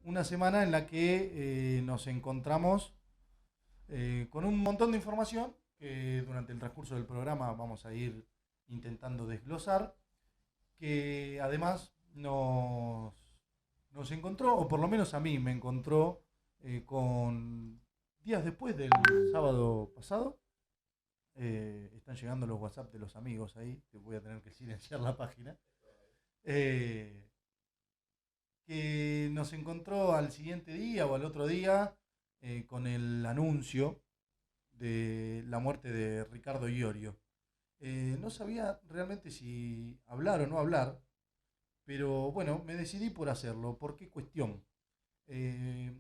una semana en la que nos encontramos con un montón de información que durante el transcurso del programa vamos a ir intentando desglosar, que además nos encontró, o por lo menos a mí me encontró con días después del sábado pasado. Están llegando los WhatsApp de los amigos ahí, que voy a tener que silenciar la página. Eh, que nos encontró al siguiente día o al otro día con el anuncio de la muerte de Ricardo Iorio. No sabía realmente si hablar o no hablar, pero bueno, me decidí por hacerlo. ¿Por qué cuestión? Eh,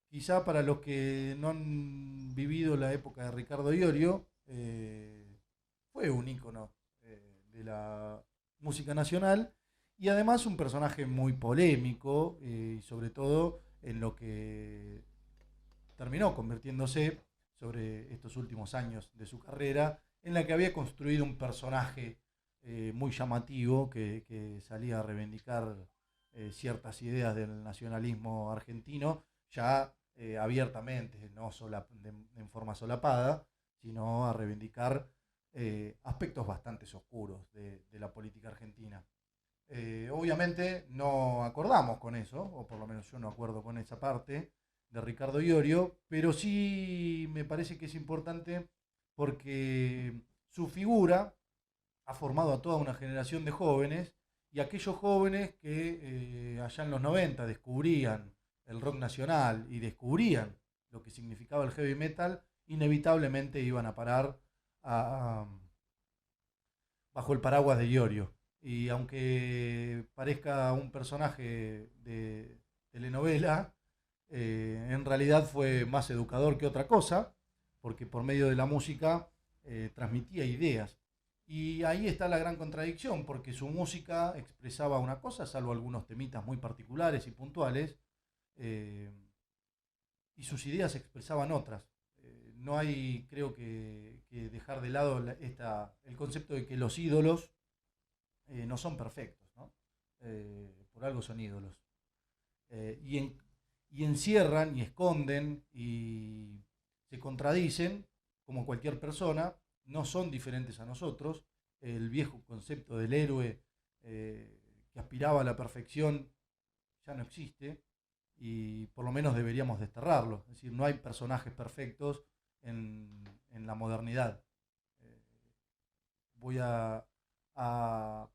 Quizá para los que no han vivido la época de Ricardo Iorio, fue un ícono de la música nacional y además un personaje muy polémico y sobre todo en lo que terminó convirtiéndose sobre estos últimos años de su carrera, en la que había construido un personaje muy llamativo que salía a reivindicar ciertas ideas del nacionalismo argentino, ya abiertamente, no en forma solapada, sino a reivindicar aspectos bastante oscuros de la política argentina. Obviamente no acordamos con eso, o por lo menos yo no acuerdo con esa parte de Ricardo Iorio, pero sí me parece que es importante porque su figura ha formado a toda una generación de jóvenes y aquellos jóvenes que allá en los 90 descubrían el rock nacional y descubrían lo que significaba el heavy metal, inevitablemente iban a parar a, bajo el paraguas de Iorio. Y aunque parezca un personaje de telenovela, en realidad fue más educador que otra cosa, porque por medio de la música transmitía ideas. Y ahí está la gran contradicción, porque su música expresaba una cosa, salvo algunos temitas muy particulares y puntuales, eh, y sus ideas expresaban otras. No hay, creo que dejar de lado el concepto de que los ídolos no son perfectos, ¿no? Por algo son ídolos. Eh, y, en- y encierran y esconden y se contradicen como cualquier persona, no son diferentes a nosotros. El viejo concepto del héroe eh, que aspiraba a la perfección ya no existe y por lo menos deberíamos desterrarlo. Es decir, no hay personajes perfectos en la modernidad. Eh, Voy a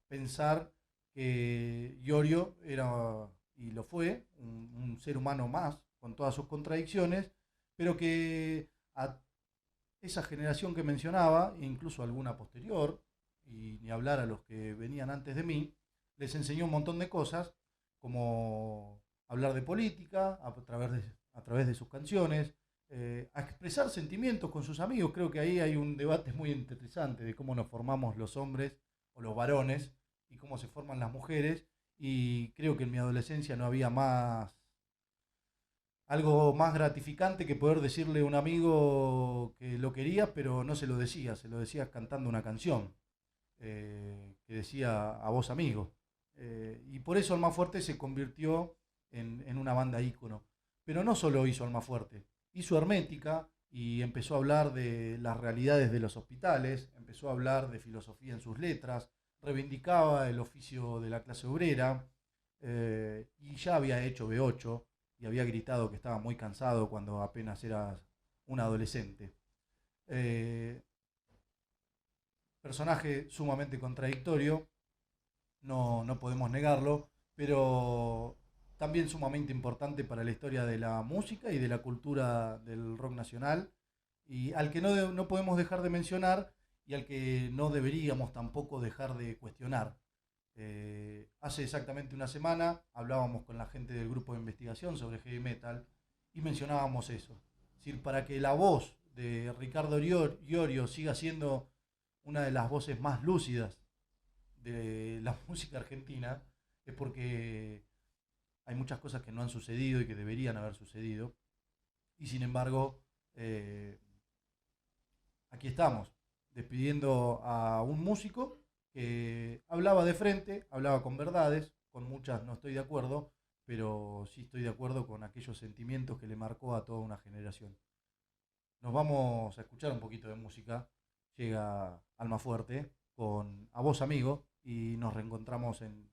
pensar que Iorio era, y lo fue, un ser humano más, con todas sus contradicciones, pero que a esa generación que mencionaba, e incluso alguna posterior, y ni hablar a los que venían antes de mí, les enseñó un montón de cosas, como hablar de política a través de sus canciones, a expresar sentimientos con sus amigos. Creo que ahí hay un debate muy interesante de cómo nos formamos los hombres o los varones y cómo se forman las mujeres. Y creo que en mi adolescencia no había algo más gratificante que poder decirle a un amigo que lo quería, pero no se lo decías cantando una canción que decía a vos amigo. Y por eso Almafuerte se convirtió en una banda ícono. Pero no solo hizo Almafuerte, hizo Hermética y empezó a hablar de las realidades de los hospitales, empezó a hablar de filosofía en sus letras, reivindicaba el oficio de la clase obrera y ya había hecho B8 y había gritado que estaba muy cansado cuando apenas era un adolescente. Eh, Personaje sumamente contradictorio, no podemos negarlo, pero también sumamente importante para la historia de la música y de la cultura del rock nacional, y al que no podemos dejar de mencionar y al que no deberíamos tampoco dejar de cuestionar. Hace exactamente una semana hablábamos con la gente del grupo de investigación sobre heavy metal y mencionábamos eso. Es decir, para que la voz de Ricardo Iorio siga siendo una de las voces más lúcidas de la música argentina, es porque hay muchas cosas que no han sucedido y que deberían haber sucedido. Y sin embargo, eh, aquí estamos, despidiendo a un músico que hablaba de frente, hablaba con verdades, con muchas no estoy de acuerdo, pero sí estoy de acuerdo con aquellos sentimientos que le marcó a toda una generación. Nos vamos a escuchar un poquito de música. Llega Alma Fuerte con A Vos Amigo y nos reencontramos en